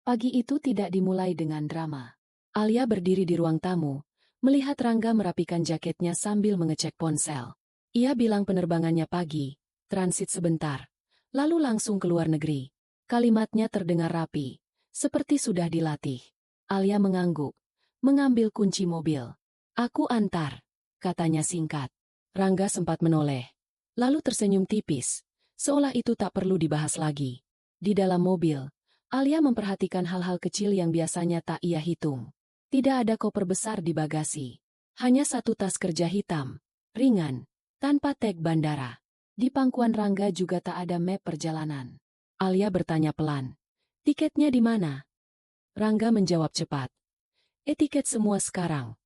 Pagi itu tidak dimulai dengan drama. Alia berdiri di ruang tamu, melihat Rangga merapikan jaketnya sambil mengecek ponsel. Ia bilang penerbangannya pagi, transit sebentar, lalu langsung ke luar negeri. Kalimatnya terdengar rapi, seperti sudah dilatih. Alia mengangguk, mengambil kunci mobil. "Aku antar," katanya singkat. Rangga sempat menoleh, lalu tersenyum tipis, seolah itu tak perlu dibahas lagi. Di dalam mobil, Alia memperhatikan hal-hal kecil yang biasanya tak ia hitung. Tidak ada koper besar di bagasi. Hanya satu tas kerja hitam, ringan, tanpa tag bandara. Di pangkuan Rangga juga tak ada map perjalanan. Alia bertanya pelan, "Tiketnya di mana?" Rangga menjawab cepat, "Tiket semua sekarang."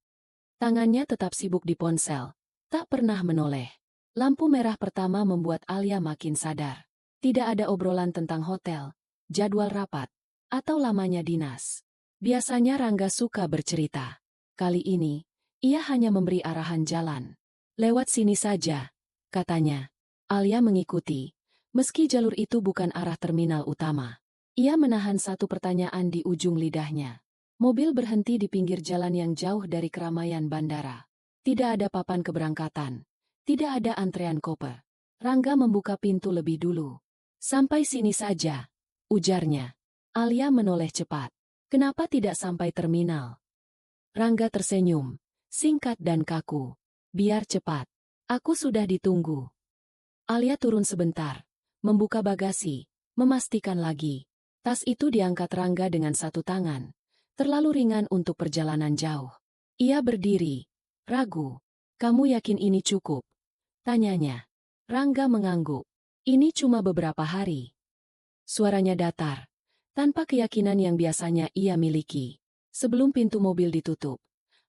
Tangannya tetap sibuk di ponsel, tak pernah menoleh. Lampu merah pertama membuat Alia makin sadar. Tidak ada obrolan tentang hotel, jadwal rapat, atau lamanya dinas. Biasanya Rangga suka bercerita. Kali ini, ia hanya memberi arahan jalan. "Lewat sini saja," katanya. Alia mengikuti, meski jalur itu bukan arah terminal utama. Ia menahan satu pertanyaan di ujung lidahnya. Mobil berhenti di pinggir jalan yang jauh dari keramaian bandara. Tidak ada papan keberangkatan. Tidak ada antrean koper. Rangga membuka pintu lebih dulu. "Sampai sini saja," ujarnya. Alia menoleh cepat. "Kenapa tidak sampai terminal?" Rangga tersenyum, singkat dan kaku. "Biar cepat. Aku sudah ditunggu." Alia turun sebentar, membuka bagasi, memastikan lagi. Tas itu diangkat Rangga dengan satu tangan. Terlalu ringan untuk perjalanan jauh. Ia berdiri, ragu. "Kamu yakin ini cukup?" tanyanya. Rangga mengangguk. "Ini cuma beberapa hari." Suaranya datar, tanpa keyakinan yang biasanya ia miliki. Sebelum pintu mobil ditutup,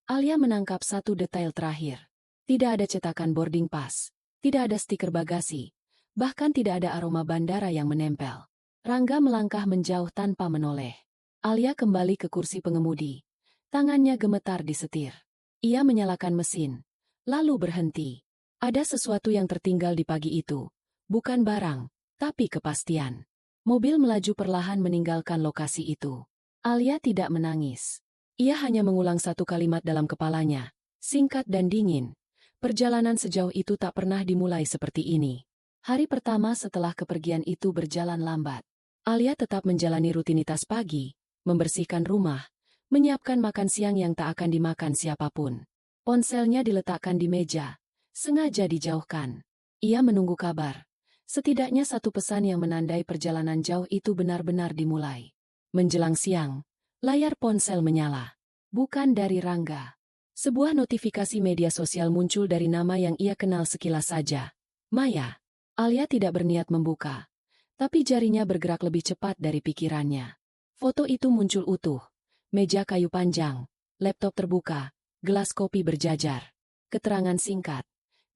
Alia menangkap satu detail terakhir. Tidak ada cetakan boarding pass, tidak ada stiker bagasi, bahkan tidak ada aroma bandara yang menempel. Rangga melangkah menjauh tanpa menoleh. Alia kembali ke kursi pengemudi. Tangannya gemetar di setir. Ia menyalakan mesin, lalu berhenti. Ada sesuatu yang tertinggal di pagi itu. Bukan barang, tapi kepastian. Mobil melaju perlahan meninggalkan lokasi itu. Alia tidak menangis. Ia hanya mengulang satu kalimat dalam kepalanya, singkat dan dingin. Perjalanan sejauh itu tak pernah dimulai seperti ini. Hari pertama setelah kepergian itu berjalan lambat. Alia tetap menjalani rutinitas pagi, membersihkan rumah, menyiapkan makan siang yang tak akan dimakan siapapun. Ponselnya diletakkan di meja, sengaja dijauhkan. Ia menunggu kabar. Setidaknya satu pesan yang menandai perjalanan jauh itu benar-benar dimulai. Menjelang siang, layar ponsel menyala. Bukan dari Rangga. Sebuah notifikasi media sosial muncul dari nama yang ia kenal sekilas saja. Maya. Alia tidak berniat membuka, tapi jarinya bergerak lebih cepat dari pikirannya. Foto itu muncul utuh. Meja kayu panjang, laptop terbuka, gelas kopi berjajar. Keterangan singkat.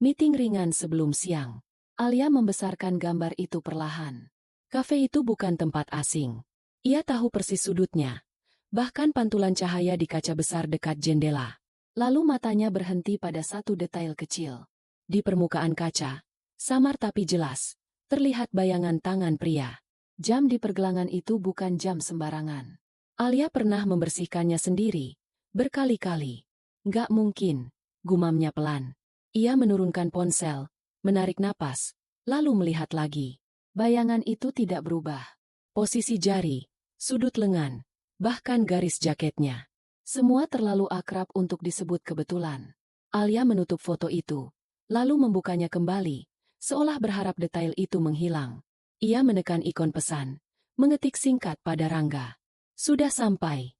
Meeting ringan sebelum siang. Alia membesarkan gambar itu perlahan. Kafe itu bukan tempat asing. Ia tahu persis sudutnya. Bahkan pantulan cahaya di kaca besar dekat jendela. Lalu matanya berhenti pada satu detail kecil. Di permukaan kaca, samar tapi jelas, terlihat bayangan tangan pria. Jam di pergelangan itu bukan jam sembarangan. Alia pernah membersihkannya sendiri, berkali-kali. "Nggak mungkin," gumamnya pelan. Ia menurunkan ponsel, menarik napas, lalu melihat lagi. Bayangan itu tidak berubah. Posisi jari, sudut lengan, bahkan garis jaketnya. Semua terlalu akrab untuk disebut kebetulan. Alia menutup foto itu, lalu membukanya kembali, seolah berharap detail itu menghilang. Ia menekan ikon pesan, mengetik singkat pada Rangga. "Sudah sampai."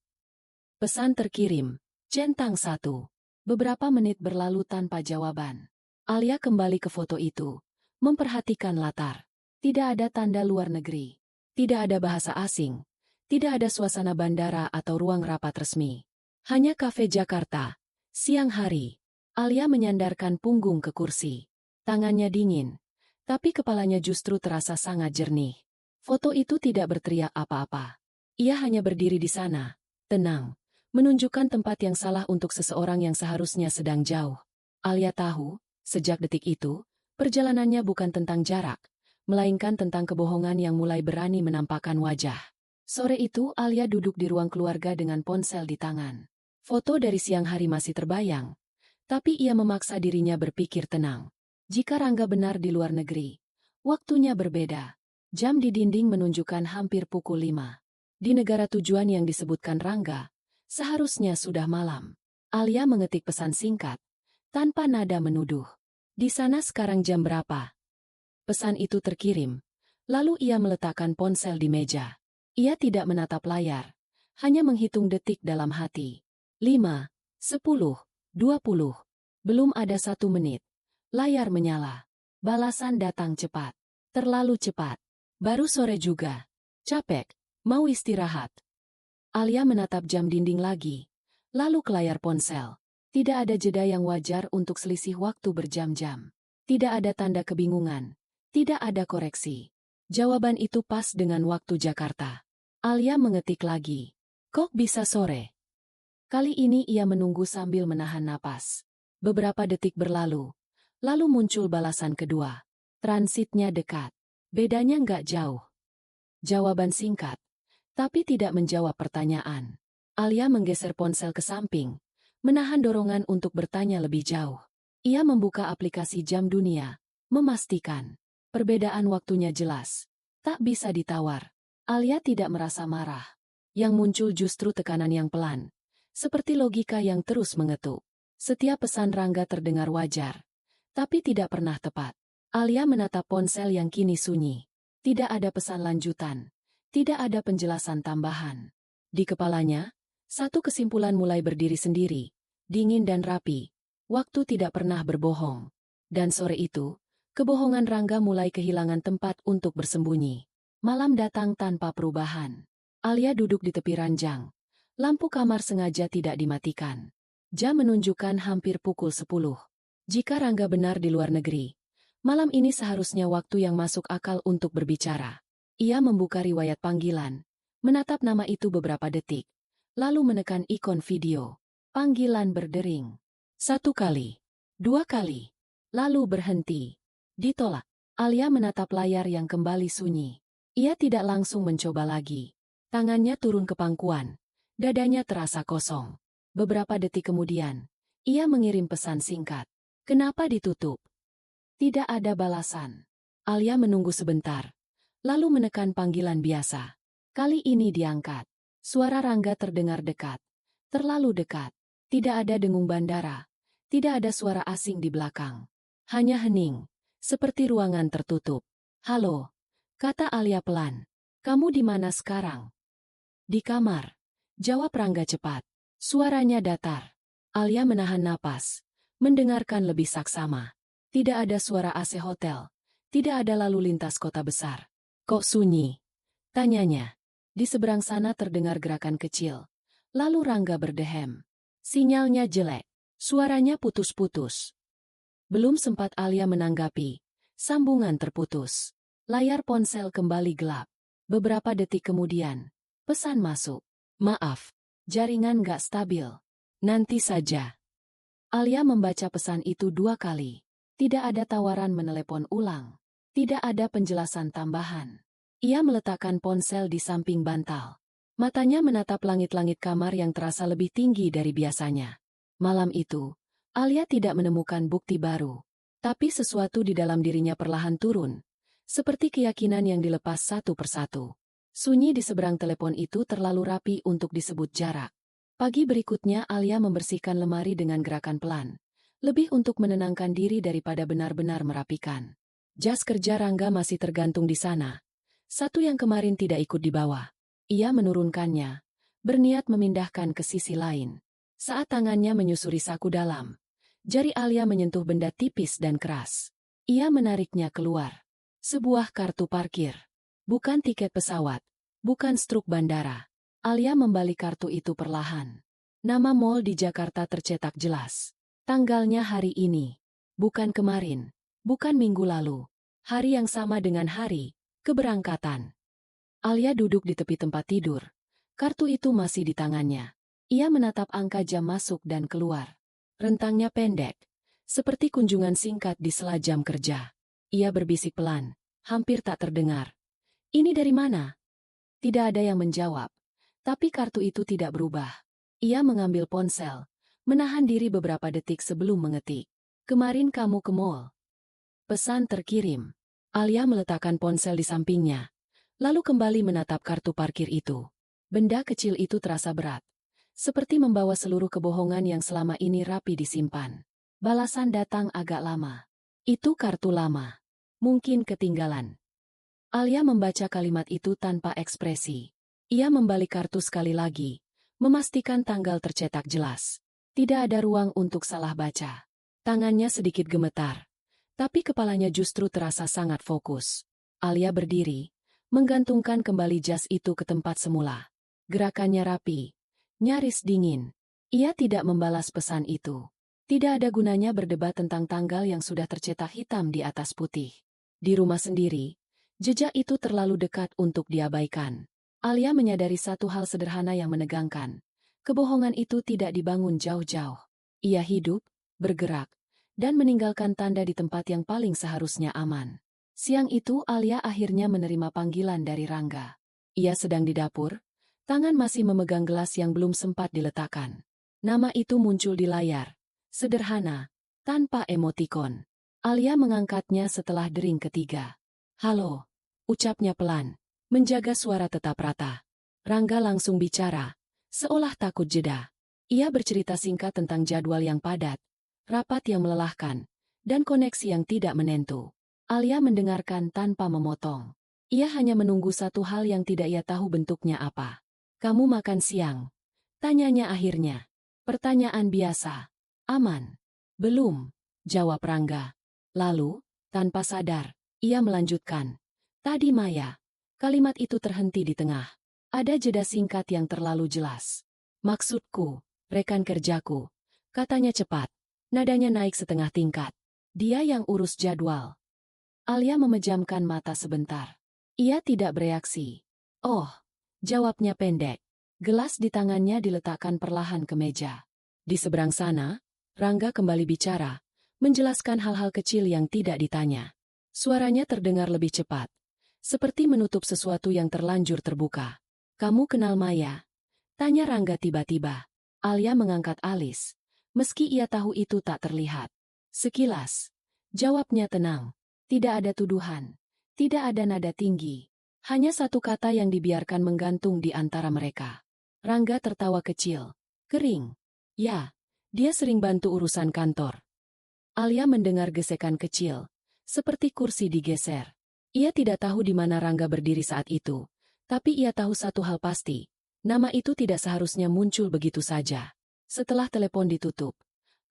Pesan terkirim, centang 1. Beberapa menit berlalu tanpa jawaban. Alia kembali ke foto itu, memperhatikan latar. Tidak ada tanda luar negeri. Tidak ada bahasa asing. Tidak ada suasana bandara atau ruang rapat resmi. Hanya kafe Jakarta. Siang hari. Alia menyandarkan punggung ke kursi. Tangannya dingin, tapi kepalanya justru terasa sangat jernih. Foto itu tidak berteriak apa-apa. Ia hanya berdiri di sana, tenang, menunjukkan tempat yang salah untuk seseorang yang seharusnya sedang jauh. Alia tahu, sejak detik itu, perjalanannya bukan tentang jarak, melainkan tentang kebohongan yang mulai berani menampakkan wajah. Sore itu Alia duduk di ruang keluarga dengan ponsel di tangan. Foto dari siang hari masih terbayang, tapi ia memaksa dirinya berpikir tenang. Jika Rangga benar di luar negeri, waktunya berbeda. Jam di dinding menunjukkan hampir pukul 5. Di negara tujuan yang disebutkan Rangga, seharusnya sudah malam. Alia mengetik pesan singkat, tanpa nada menuduh. Di sana sekarang jam berapa? Pesan itu terkirim, lalu ia meletakkan ponsel di meja. Ia tidak menatap layar, hanya menghitung detik dalam hati. 5, 10, 20. Belum ada 1 menit. Layar menyala. Balasan datang cepat. Terlalu cepat. Baru sore juga. Capek. Mau istirahat. Alia menatap jam dinding lagi. Lalu ke layar ponsel. Tidak ada jeda yang wajar untuk selisih waktu berjam-jam. Tidak ada tanda kebingungan. Tidak ada koreksi. Jawaban itu pas dengan waktu Jakarta. Alia mengetik lagi. Kok bisa sore? Kali ini ia menunggu sambil menahan napas. Beberapa detik berlalu. Lalu muncul balasan kedua. Transitnya dekat. Bedanya nggak jauh. Jawaban singkat, tapi tidak menjawab pertanyaan. Alia menggeser ponsel ke samping, menahan dorongan untuk bertanya lebih jauh. Ia membuka aplikasi jam dunia, memastikan perbedaan waktunya jelas. Tak bisa ditawar. Alia tidak merasa marah. Yang muncul justru tekanan yang pelan, seperti logika yang terus mengetuk. Setiap pesan Rangga terdengar wajar, tapi tidak pernah tepat. Alia menatap ponsel yang kini sunyi. Tidak ada pesan lanjutan. Tidak ada penjelasan tambahan. Di kepalanya, satu kesimpulan mulai berdiri sendiri. Dingin dan rapi. Waktu tidak pernah berbohong. Dan sore itu, kebohongan Rangga mulai kehilangan tempat untuk bersembunyi. Malam datang tanpa perubahan. Alia duduk di tepi ranjang. Lampu kamar sengaja tidak dimatikan. Jam menunjukkan hampir pukul 10. Jika Rangga benar di luar negeri, malam ini seharusnya waktu yang masuk akal untuk berbicara. Ia membuka riwayat panggilan, menatap nama itu beberapa detik, lalu menekan ikon video. Panggilan berdering. 1 kali, 2 kali, lalu berhenti. Ditolak. Alia menatap layar yang kembali sunyi. Ia tidak langsung mencoba lagi. Tangannya turun ke pangkuan. Dadanya terasa kosong. Beberapa detik kemudian, ia mengirim pesan singkat. Kenapa ditutup? Tidak ada balasan. Alia menunggu sebentar, lalu menekan panggilan biasa. Kali ini diangkat. Suara Rangga terdengar dekat. Terlalu dekat. Tidak ada dengung bandara. Tidak ada suara asing di belakang. Hanya hening, seperti ruangan tertutup. Halo, kata Alia pelan. Kamu di mana sekarang? Di kamar. Jawab Rangga cepat. Suaranya datar. Alia menahan napas, mendengarkan lebih saksama. Tidak ada suara AC hotel. Tidak ada lalu lintas kota besar. Kok sunyi? Tanyanya. Di seberang sana terdengar gerakan kecil. Lalu Rangga berdehem. Sinyalnya jelek. Suaranya putus-putus. Belum sempat Alia menanggapi. Sambungan terputus. Layar ponsel kembali gelap. Beberapa detik kemudian, pesan masuk. Maaf, jaringan gak stabil. Nanti saja. Alia membaca pesan itu 2 kali. Tidak ada tawaran menelepon ulang. Tidak ada penjelasan tambahan. Ia meletakkan ponsel di samping bantal. Matanya menatap langit-langit kamar yang terasa lebih tinggi dari biasanya. Malam itu, Alia tidak menemukan bukti baru. Tapi sesuatu di dalam dirinya perlahan turun. Seperti keyakinan yang dilepas satu persatu. Sunyi di seberang telepon itu terlalu rapi untuk disebut jarak. Pagi berikutnya Alia membersihkan lemari dengan gerakan pelan. Lebih untuk menenangkan diri daripada benar-benar merapikan. Jas kerja Rangga masih tergantung di sana. Satu yang kemarin tidak ikut dibawa. Ia menurunkannya, berniat memindahkan ke sisi lain. Saat tangannya menyusuri saku dalam, jari Alia menyentuh benda tipis dan keras. Ia menariknya keluar. Sebuah kartu parkir. Bukan tiket pesawat. Bukan struk bandara. Alia membalik kartu itu perlahan. Nama mall di Jakarta tercetak jelas. Tanggalnya hari ini. Bukan kemarin. Bukan minggu lalu. Hari yang sama dengan hari keberangkatan. Alia duduk di tepi tempat tidur. Kartu itu masih di tangannya. Ia menatap angka jam masuk dan keluar. Rentangnya pendek. Seperti kunjungan singkat di sela jam kerja. Ia berbisik pelan. Hampir tak terdengar. Ini dari mana? Tidak ada yang menjawab. Tapi kartu itu tidak berubah. Ia mengambil ponsel, menahan diri beberapa detik sebelum mengetik. Kemarin kamu ke mall. Pesan terkirim. Alia meletakkan ponsel di sampingnya, lalu kembali menatap kartu parkir itu. Benda kecil itu terasa berat, seperti membawa seluruh kebohongan yang selama ini rapi disimpan. Balasan datang agak lama. Itu kartu lama. Mungkin ketinggalan. Alia membaca kalimat itu tanpa ekspresi. Ia membalik kartu sekali lagi, memastikan tanggal tercetak jelas. Tidak ada ruang untuk salah baca. Tangannya sedikit gemetar, tapi kepalanya justru terasa sangat fokus. Alia berdiri, menggantungkan kembali jas itu ke tempat semula. Gerakannya rapi, nyaris dingin. Ia tidak membalas pesan itu. Tidak ada gunanya berdebat tentang tanggal yang sudah tercetak hitam di atas putih. Di rumah sendiri, jejak itu terlalu dekat untuk diabaikan. Alia menyadari satu hal sederhana yang menegangkan. Kebohongan itu tidak dibangun jauh-jauh. Ia hidup, bergerak, dan meninggalkan tanda di tempat yang paling seharusnya aman. Siang itu Alia akhirnya menerima panggilan dari Rangga. Ia sedang di dapur, tangan masih memegang gelas yang belum sempat diletakkan. Nama itu muncul di layar. Sederhana, tanpa emotikon. Alia mengangkatnya setelah dering ketiga. Halo, ucapnya pelan, menjaga suara tetap rata. Rangga langsung bicara, seolah takut jeda. Ia bercerita singkat tentang jadwal yang padat, rapat yang melelahkan, dan koneksi yang tidak menentu. Alia mendengarkan tanpa memotong. Ia hanya menunggu satu hal yang tidak ia tahu bentuknya apa. Kamu makan siang? Tanyanya akhirnya. Pertanyaan biasa. Aman. Belum, jawab Rangga. Lalu, tanpa sadar, ia melanjutkan. Tadi Maya. Kalimat itu terhenti di tengah. Ada jeda singkat yang terlalu jelas. Maksudku, rekan kerjaku. Katanya cepat. Nadanya naik setengah tingkat. Dia yang urus jadwal. Alia memejamkan mata sebentar. Ia tidak bereaksi. Oh, jawabnya pendek. Gelas di tangannya diletakkan perlahan ke meja. Di seberang sana, Rangga kembali bicara, menjelaskan hal-hal kecil yang tidak ditanya. Suaranya terdengar lebih cepat, seperti menutup sesuatu yang terlanjur terbuka. Kamu kenal Maya? Tanya Rangga tiba-tiba. Alia mengangkat alis, meski ia tahu itu tak terlihat. Sekilas, jawabnya tenang. Tidak ada tuduhan, tidak ada nada tinggi. Hanya satu kata yang dibiarkan menggantung di antara mereka. Rangga tertawa kecil, kering. Ya. Dia sering bantu urusan kantor. Alia mendengar gesekan kecil, seperti kursi digeser. Ia tidak tahu di mana Rangga berdiri saat itu, tapi ia tahu satu hal pasti. Nama itu tidak seharusnya muncul begitu saja. Setelah telepon ditutup,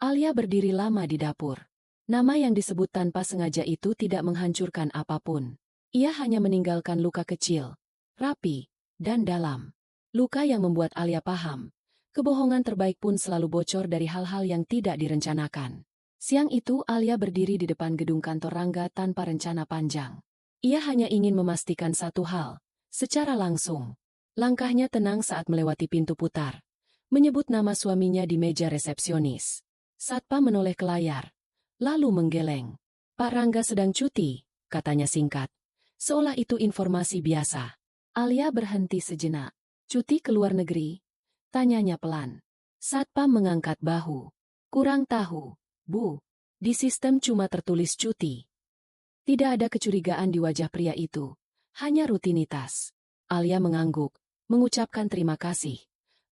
Alia berdiri lama di dapur. Nama yang disebut tanpa sengaja itu tidak menghancurkan apapun. Ia hanya meninggalkan luka kecil, rapi, dan dalam. Luka yang membuat Alia paham. Kebohongan terbaik pun selalu bocor dari hal-hal yang tidak direncanakan. Siang itu Alia berdiri di depan gedung kantor Rangga tanpa rencana panjang. Ia hanya ingin memastikan satu hal, secara langsung. Langkahnya tenang saat melewati pintu putar, menyebut nama suaminya di meja resepsionis. Satpam menoleh ke layar, lalu menggeleng. Pak Rangga sedang cuti, katanya singkat. Seolah itu informasi biasa. Alia berhenti sejenak. Cuti ke luar negeri? Tanyanya pelan. Satpam mengangkat bahu. Kurang tahu, Bu. Di sistem cuma tertulis cuti. Tidak ada kecurigaan di wajah pria itu. Hanya rutinitas. Alia mengangguk, mengucapkan terima kasih.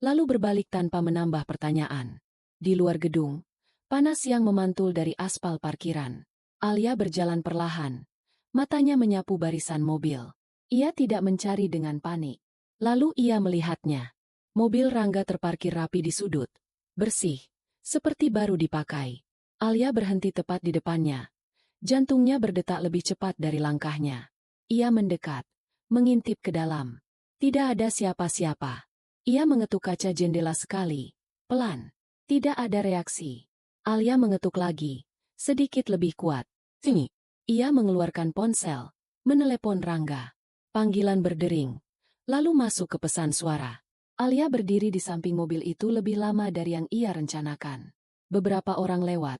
Lalu berbalik tanpa menambah pertanyaan. Di luar gedung, panas yang memantul dari aspal parkiran. Alia berjalan perlahan. Matanya menyapu barisan mobil. Ia tidak mencari dengan panik. Lalu ia melihatnya. Mobil Rangga terparkir rapi di sudut, bersih, seperti baru dipakai. Alia berhenti tepat di depannya. Jantungnya berdetak lebih cepat dari langkahnya. Ia mendekat, mengintip ke dalam. Tidak ada siapa-siapa. Ia mengetuk kaca jendela sekali, pelan. Tidak ada reaksi. Alia mengetuk lagi, sedikit lebih kuat. Sini. Ia mengeluarkan ponsel, menelepon Rangga. Panggilan berdering, lalu masuk ke pesan suara. Alia berdiri di samping mobil itu lebih lama dari yang ia rencanakan. Beberapa orang lewat.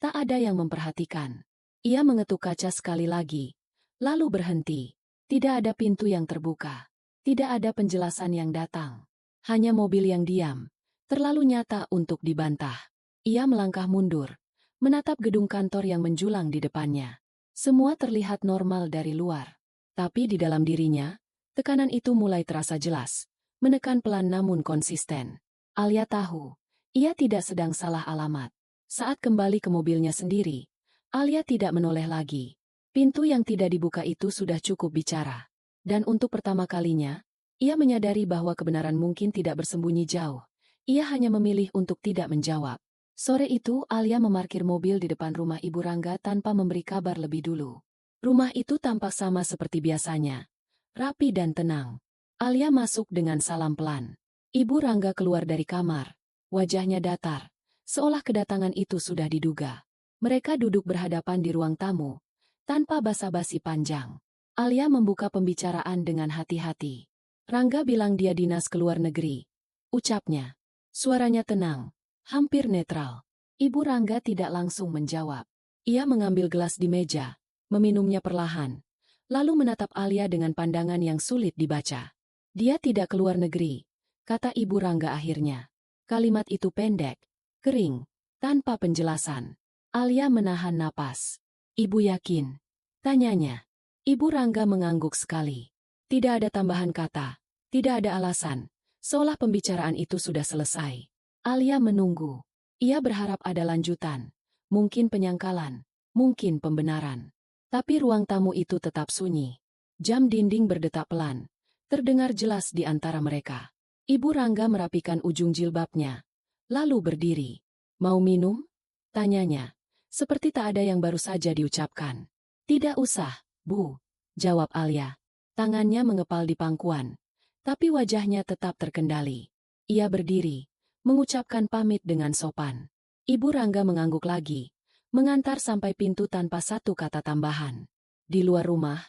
Tak ada yang memperhatikan. Ia mengetuk kaca sekali lagi. Lalu berhenti. Tidak ada pintu yang terbuka. Tidak ada penjelasan yang datang. Hanya mobil yang diam, terlalu nyata untuk dibantah. Ia melangkah mundur, menatap gedung kantor yang menjulang di depannya. Semua terlihat normal dari luar. Tapi di dalam dirinya, tekanan itu mulai terasa jelas, menekan pelan namun konsisten. Alia tahu, ia tidak sedang salah alamat. Saat kembali ke mobilnya sendiri, Alia tidak menoleh lagi. Pintu yang tidak dibuka itu sudah cukup bicara. Dan untuk pertama kalinya, ia menyadari bahwa kebenaran mungkin tidak bersembunyi jauh. Ia hanya memilih untuk tidak menjawab. Sore itu, Alia memarkir mobil di depan rumah Ibu Rangga tanpa memberi kabar lebih dulu. Rumah itu tampak sama seperti biasanya, rapi dan tenang. Alia masuk dengan salam pelan. Ibu Rangga keluar dari kamar. Wajahnya datar, seolah kedatangan itu sudah diduga. Mereka duduk berhadapan di ruang tamu, tanpa basa-basi panjang. Alia membuka pembicaraan dengan hati-hati. Rangga bilang dia dinas ke luar negeri, ucapnya. Suaranya tenang, hampir netral. Ibu Rangga tidak langsung menjawab. Ia mengambil gelas di meja, meminumnya perlahan, lalu menatap Alia dengan pandangan yang sulit dibaca. Dia tidak ke luar negeri, kata Ibu Rangga akhirnya. Kalimat itu pendek, kering, tanpa penjelasan. Alia menahan napas. Ibu yakin? Tanyanya. Ibu Rangga mengangguk sekali. Tidak ada tambahan kata, tidak ada alasan, seolah pembicaraan itu sudah selesai. Alia menunggu. Ia berharap ada lanjutan, mungkin penyangkalan, mungkin pembenaran. Tapi ruang tamu itu tetap sunyi. Jam dinding berdetak pelan, terdengar jelas di antara mereka. Ibu Rangga merapikan ujung jilbabnya, lalu berdiri. Mau minum? Tanyanya, seperti tak ada yang baru saja diucapkan. Tidak usah, Bu, jawab Alia. Tangannya mengepal di pangkuan, tapi wajahnya tetap terkendali. Ia berdiri, mengucapkan pamit dengan sopan. Ibu Rangga mengangguk lagi, mengantar sampai pintu tanpa satu kata tambahan. Di luar rumah,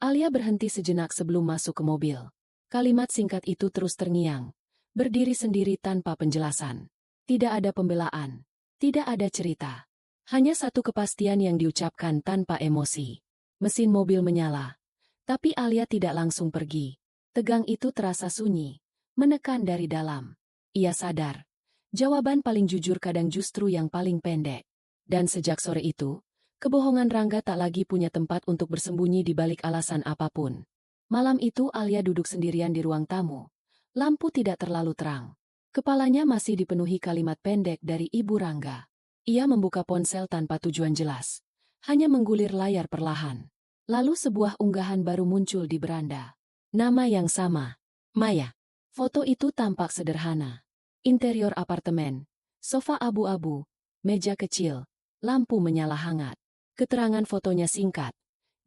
Alia berhenti sejenak sebelum masuk ke mobil. Kalimat singkat itu terus terngiang, berdiri sendiri tanpa penjelasan. Tidak ada pembelaan, tidak ada cerita. Hanya satu kepastian yang diucapkan tanpa emosi. Mesin mobil menyala. Tapi Alia tidak langsung pergi. Tegang itu terasa sunyi, menekan dari dalam. Ia sadar, jawaban paling jujur kadang justru yang paling pendek. Dan sejak sore itu, kebohongan Rangga tak lagi punya tempat untuk bersembunyi di balik alasan apapun. Malam itu Alia duduk sendirian di ruang tamu. Lampu tidak terlalu terang. Kepalanya masih dipenuhi kalimat pendek dari Ibu Rangga. Ia membuka ponsel tanpa tujuan jelas, hanya menggulir layar perlahan. Lalu sebuah unggahan baru muncul di beranda. Nama yang sama, Maya. Foto itu tampak sederhana. Interior apartemen, sofa abu-abu, meja kecil, lampu menyala hangat. Keterangan fotonya singkat,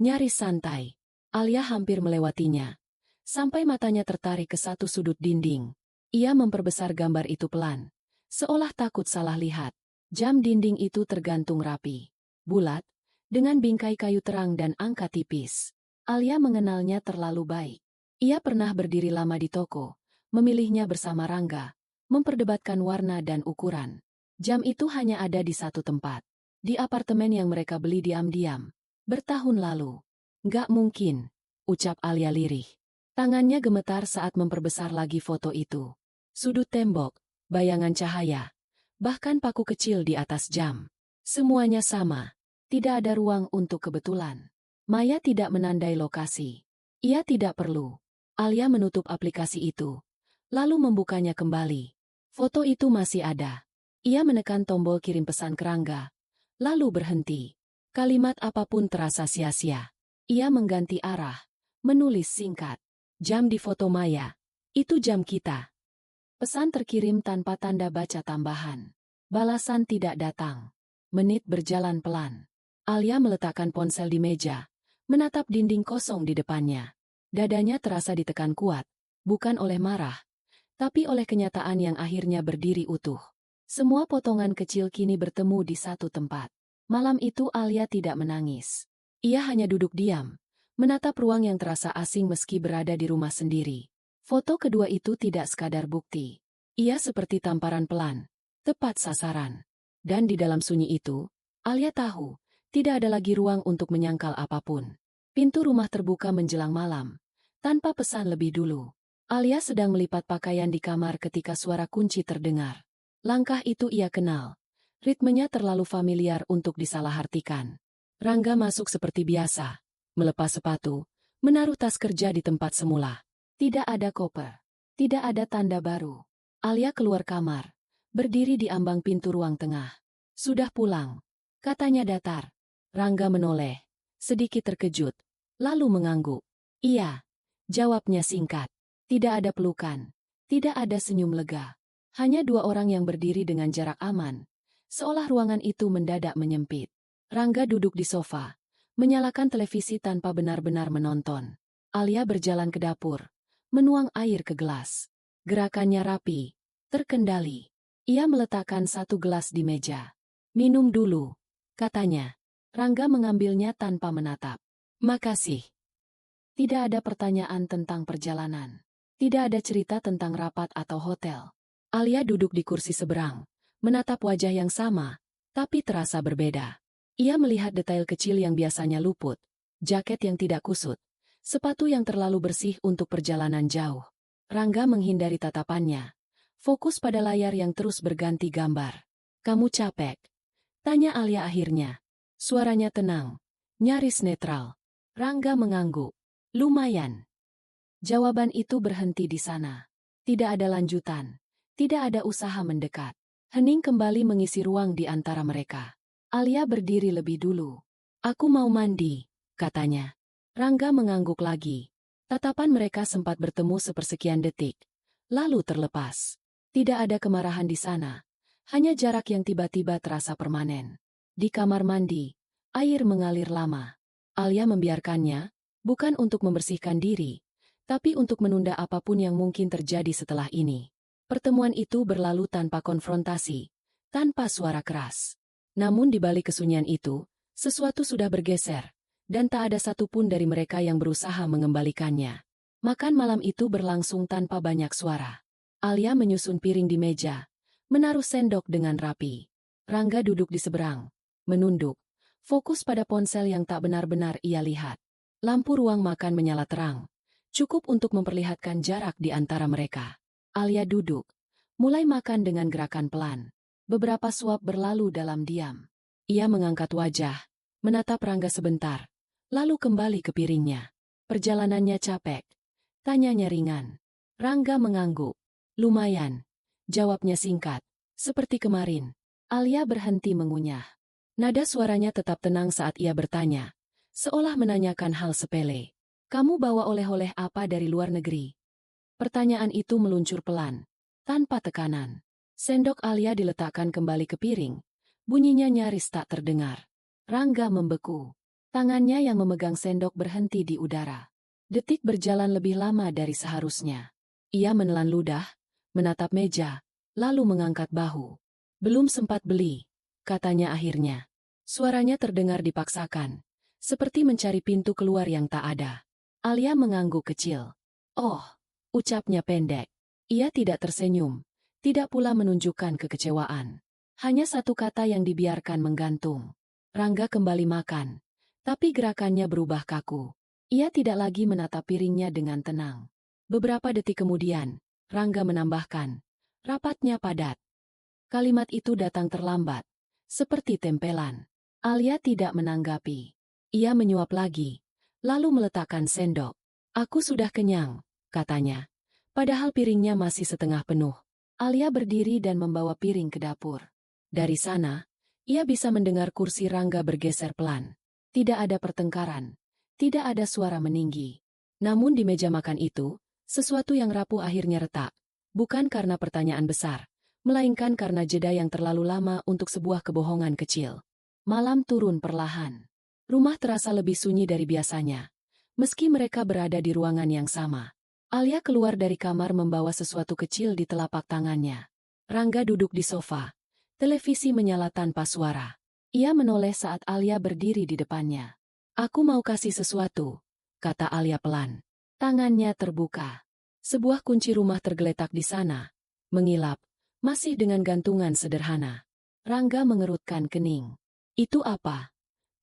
nyaris santai. Alia hampir melewatinya, sampai matanya tertarik ke satu sudut dinding. Ia memperbesar gambar itu pelan, seolah takut salah lihat. Jam dinding itu tergantung rapi, bulat, dengan bingkai kayu terang dan angka tipis. Alia mengenalnya terlalu baik. Ia pernah berdiri lama di toko, memilihnya bersama Rangga, memperdebatkan warna dan ukuran. Jam itu hanya ada di satu tempat, di apartemen yang mereka beli diam-diam, bertahun lalu. Nggak mungkin, ucap Alia lirih. Tangannya gemetar saat memperbesar lagi foto itu. Sudut tembok, bayangan cahaya, bahkan paku kecil di atas jam. Semuanya sama. Tidak ada ruang untuk kebetulan. Maya tidak menandai lokasi. Ia tidak perlu. Alia menutup aplikasi itu, lalu membukanya kembali. Foto itu masih ada. Ia menekan tombol kirim pesan ke Rangga, lalu berhenti. Kalimat apapun terasa sia-sia. Ia mengganti arah, menulis singkat. Jam di foto Maya. Itu jam kita. Pesan terkirim tanpa tanda baca tambahan. Balasan tidak datang. Menit berjalan pelan. Alia meletakkan ponsel di meja, menatap dinding kosong di depannya. Dadanya terasa ditekan kuat, bukan oleh marah, tapi oleh kenyataan yang akhirnya berdiri utuh. Semua potongan kecil kini bertemu di satu tempat. Malam itu Alia tidak menangis. Ia hanya duduk diam, menatap ruang yang terasa asing meski berada di rumah sendiri. Foto kedua itu tidak sekadar bukti. Ia seperti tamparan pelan, tepat sasaran. Dan di dalam sunyi itu, Alia tahu, tidak ada lagi ruang untuk menyangkal apapun. Pintu rumah terbuka menjelang malam, tanpa pesan lebih dulu. Alia sedang melipat pakaian di kamar ketika suara kunci terdengar. Langkah itu ia kenal. Ritmenya terlalu familiar untuk disalahartikan. Rangga masuk seperti biasa, melepas sepatu, menaruh tas kerja di tempat semula. Tidak ada koper. Tidak ada tanda baru. Alia keluar kamar, berdiri di ambang pintu ruang tengah. Sudah pulang, katanya datar. Rangga menoleh, sedikit terkejut, lalu mengangguk. Iya, jawabnya singkat. Tidak ada pelukan, tidak ada senyum lega. Hanya dua orang yang berdiri dengan jarak aman, seolah ruangan itu mendadak menyempit. Rangga duduk di sofa, menyalakan televisi tanpa benar-benar menonton. Alia berjalan ke dapur, menuang air ke gelas. Gerakannya rapi, terkendali. Ia meletakkan satu gelas di meja. Minum dulu, katanya. Rangga mengambilnya tanpa menatap. Makasih. Tidak ada pertanyaan tentang perjalanan. Tidak ada cerita tentang rapat atau hotel. Alia duduk di kursi seberang, menatap wajah yang sama, tapi terasa berbeda. Ia melihat detail kecil yang biasanya luput, jaket yang tidak kusut, sepatu yang terlalu bersih untuk perjalanan jauh. Rangga menghindari tatapannya, fokus pada layar yang terus berganti gambar. Kamu capek? Tanya Alia akhirnya. Suaranya tenang, nyaris netral. Rangga mengangguk. Lumayan. Jawaban itu berhenti di sana. Tidak ada lanjutan. Tidak ada usaha mendekat. Hening kembali mengisi ruang di antara mereka. Alia berdiri lebih dulu. Aku mau mandi, katanya. Rangga mengangguk lagi. Tatapan mereka sempat bertemu sepersekian detik. Lalu terlepas. Tidak ada kemarahan di sana. Hanya jarak yang tiba-tiba terasa permanen. Di kamar mandi, air mengalir lama. Alia membiarkannya, bukan untuk membersihkan diri, tapi untuk menunda apapun yang mungkin terjadi setelah ini. Pertemuan itu berlalu tanpa konfrontasi, tanpa suara keras. Namun di balik kesunyian itu, sesuatu sudah bergeser, dan tak ada satupun dari mereka yang berusaha mengembalikannya. Makan malam itu berlangsung tanpa banyak suara. Alia menyusun piring di meja, menaruh sendok dengan rapi. Rangga duduk di seberang, menunduk, fokus pada ponsel yang tak benar-benar ia lihat. Lampu ruang makan menyala terang, cukup untuk memperlihatkan jarak di antara mereka. Alia duduk, mulai makan dengan gerakan pelan. Beberapa suap berlalu dalam diam. Ia mengangkat wajah, menatap Rangga sebentar, lalu kembali ke piringnya. Perjalanannya capek, tanyanya ringan. Rangga mengangguk. Lumayan, jawabnya singkat, seperti kemarin. Alia berhenti mengunyah. Nada suaranya tetap tenang saat ia bertanya, seolah menanyakan hal sepele. Kamu bawa oleh-oleh apa dari luar negeri? Pertanyaan itu meluncur pelan, tanpa tekanan. Sendok Alia diletakkan kembali ke piring, bunyinya nyaris tak terdengar. Rangga membeku. Tangannya yang memegang sendok berhenti di udara. Detik berjalan lebih lama dari seharusnya. Ia menelan ludah, menatap meja, lalu mengangkat bahu. Belum sempat beli, katanya akhirnya. Suaranya terdengar dipaksakan, seperti mencari pintu keluar yang tak ada. Alia mengangguk kecil. Oh, ucapnya pendek. Ia tidak tersenyum, tidak pula menunjukkan kekecewaan. Hanya satu kata yang dibiarkan menggantung. Rangga kembali makan, tapi gerakannya berubah kaku. Ia tidak lagi menatap piringnya dengan tenang. Beberapa detik kemudian, Rangga menambahkan, rapatnya padat. Kalimat itu datang terlambat, seperti tempelan. Alia tidak menanggapi. Ia menyuap lagi, lalu meletakkan sendok. Aku sudah kenyang, katanya. Padahal piringnya masih setengah penuh. Alia berdiri dan membawa piring ke dapur. Dari sana, ia bisa mendengar kursi Rangga bergeser pelan. Tidak ada pertengkaran, tidak ada suara meninggi. Namun di meja makan itu, sesuatu yang rapuh akhirnya retak. Bukan karena pertanyaan besar, melainkan karena jeda yang terlalu lama untuk sebuah kebohongan kecil. Malam turun perlahan. Rumah terasa lebih sunyi dari biasanya. Meski mereka berada di ruangan yang sama. Alia keluar dari kamar membawa sesuatu kecil di telapak tangannya. Rangga duduk di sofa. Televisi menyala tanpa suara. Ia menoleh saat Alia berdiri di depannya. Aku mau kasih sesuatu, kata Alia pelan. Tangannya terbuka. Sebuah kunci rumah tergeletak di sana. Mengilap, masih dengan gantungan sederhana. Rangga mengerutkan kening. Itu apa?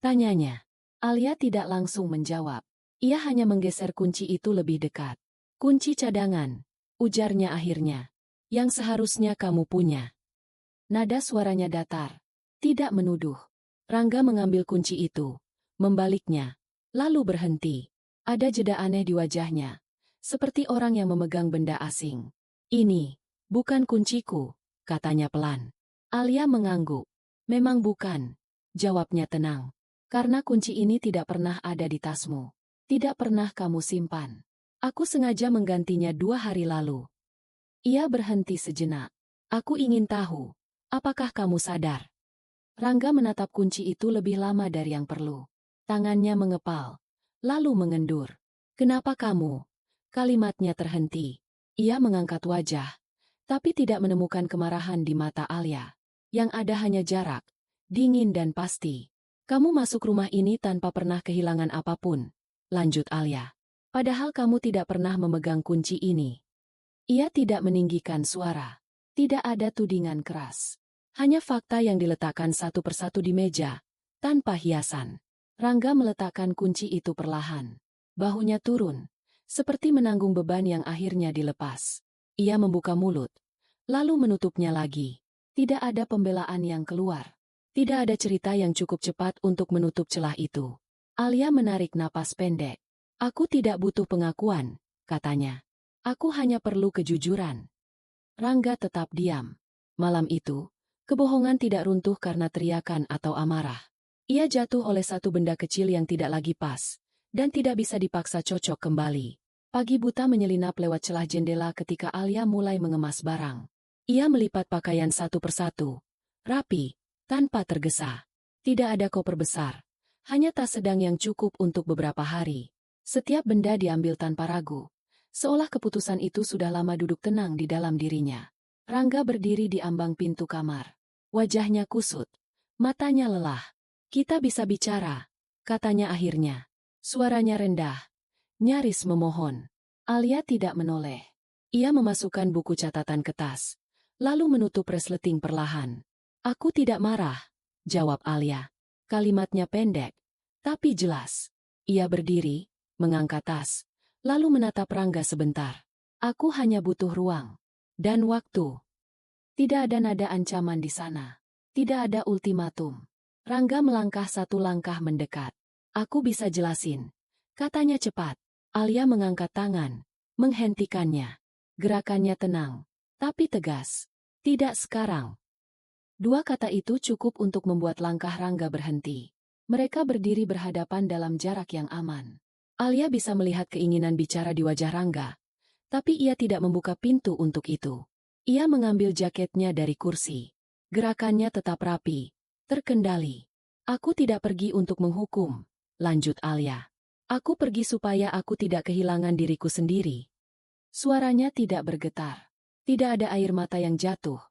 Tanyanya. Alia tidak langsung menjawab. Ia hanya menggeser kunci itu lebih dekat. Kunci cadangan, ujarnya akhirnya. Yang seharusnya kamu punya. Nada suaranya datar. Tidak menuduh. Rangga mengambil kunci itu. Membaliknya. Lalu berhenti. Ada jeda aneh di wajahnya. Seperti orang yang memegang benda asing. Ini, bukan kunciku, katanya pelan. Alia mengangguk. Memang bukan, jawabnya tenang. Karena kunci ini tidak pernah ada di tasmu. Tidak pernah kamu simpan. Aku sengaja menggantinya 2 hari lalu. Ia berhenti sejenak. Aku ingin tahu, apakah kamu sadar? Rangga menatap kunci itu lebih lama dari yang perlu. Tangannya mengepal, lalu mengendur. Kenapa kamu? Kalimatnya terhenti. Ia mengangkat wajah, tapi tidak menemukan kemarahan di mata Alia. Yang ada hanya jarak, dingin dan pasti. Kamu masuk rumah ini tanpa pernah kehilangan apapun, lanjut Alia. Padahal kamu tidak pernah memegang kunci ini. Ia tidak meninggikan suara. Tidak ada tudingan keras. Hanya fakta yang diletakkan satu persatu di meja, tanpa hiasan. Rangga meletakkan kunci itu perlahan. Bahunya turun, seperti menanggung beban yang akhirnya dilepas. Ia membuka mulut, lalu menutupnya lagi. Tidak ada pembelaan yang keluar. Tidak ada cerita yang cukup cepat untuk menutup celah itu. Alia menarik napas pendek. Aku tidak butuh pengakuan, katanya. Aku hanya perlu kejujuran. Rangga tetap diam. Malam itu, kebohongan tidak runtuh karena teriakan atau amarah. Ia jatuh oleh satu benda kecil yang tidak lagi pas, dan tidak bisa dipaksa cocok kembali. Pagi buta menyelinap lewat celah jendela ketika Alia mulai mengemas barang. Ia melipat pakaian satu persatu. Rapi, tanpa tergesa. Tidak ada koper besar. Hanya tas sedang yang cukup untuk beberapa hari. Setiap benda diambil tanpa ragu. Seolah keputusan itu sudah lama duduk tenang di dalam dirinya. Rangga berdiri di ambang pintu kamar. Wajahnya kusut. Matanya lelah. Kita bisa bicara, katanya akhirnya. Suaranya rendah. Nyaris memohon. Alia tidak menoleh. Ia memasukkan buku catatan ke tas. Lalu menutup resleting perlahan. Aku tidak marah, jawab Alia. Kalimatnya pendek, tapi jelas. Ia berdiri, mengangkat tas, lalu menatap Rangga sebentar. Aku hanya butuh ruang. Dan waktu. Tidak ada nada ancaman di sana. Tidak ada ultimatum. Rangga melangkah satu langkah mendekat. Aku bisa jelasin, katanya cepat. Alia mengangkat tangan, menghentikannya. Gerakannya tenang, tapi tegas. Tidak sekarang. 2 kata itu cukup untuk membuat langkah Rangga berhenti. Mereka berdiri berhadapan dalam jarak yang aman. Alia bisa melihat keinginan bicara di wajah Rangga, tapi ia tidak membuka pintu untuk itu. Ia mengambil jaketnya dari kursi. Gerakannya tetap rapi, terkendali. Aku tidak pergi untuk menghukum, lanjut Alia. Aku pergi supaya aku tidak kehilangan diriku sendiri. Suaranya tidak bergetar. Tidak ada air mata yang jatuh.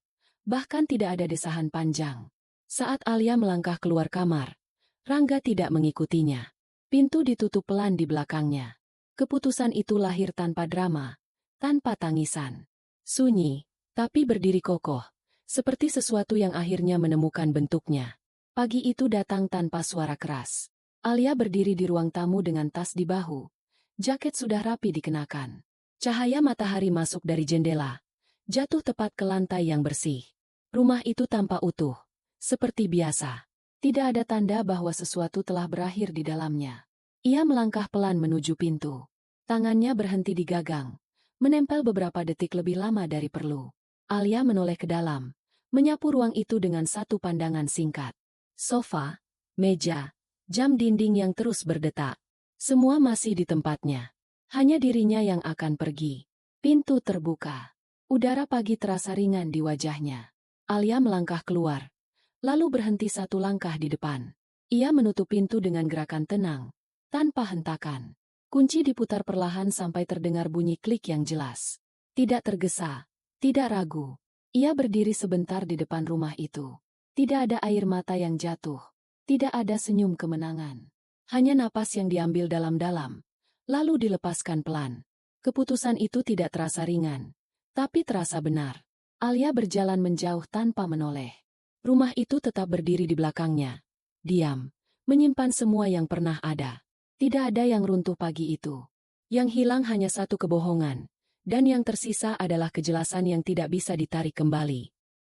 Bahkan tidak ada desahan panjang. Saat Alia melangkah keluar kamar, Rangga tidak mengikutinya. Pintu ditutup pelan di belakangnya. Keputusan itu lahir tanpa drama, tanpa tangisan. Sunyi, tapi berdiri kokoh, seperti sesuatu yang akhirnya menemukan bentuknya. Pagi itu datang tanpa suara keras. Alia berdiri di ruang tamu dengan tas di bahu. Jaket sudah rapi dikenakan. Cahaya matahari masuk dari jendela, jatuh tepat ke lantai yang bersih. Rumah itu tampak utuh, seperti biasa. Tidak ada tanda bahwa sesuatu telah berakhir di dalamnya. Ia melangkah pelan menuju pintu. Tangannya berhenti di gagang, menempel beberapa detik lebih lama dari perlu. Alia menoleh ke dalam, menyapu ruang itu dengan satu pandangan singkat. Sofa, meja, jam dinding yang terus berdetak. Semua masih di tempatnya. Hanya dirinya yang akan pergi. Pintu terbuka. Udara pagi terasa ringan di wajahnya. Alia melangkah keluar, lalu berhenti satu langkah di depan. Ia menutup pintu dengan gerakan tenang, tanpa hentakan. Kunci diputar perlahan sampai terdengar bunyi klik yang jelas. Tidak tergesa, tidak ragu. Ia berdiri sebentar di depan rumah itu. Tidak ada air mata yang jatuh. Tidak ada senyum kemenangan. Hanya napas yang diambil dalam-dalam, lalu dilepaskan pelan. Keputusan itu tidak terasa ringan, tapi terasa benar. Alia berjalan menjauh tanpa menoleh. Rumah itu tetap berdiri di belakangnya. Diam, menyimpan semua yang pernah ada. Tidak ada yang runtuh pagi itu. Yang hilang hanya satu kebohongan, dan yang tersisa adalah kejelasan yang tidak bisa ditarik kembali.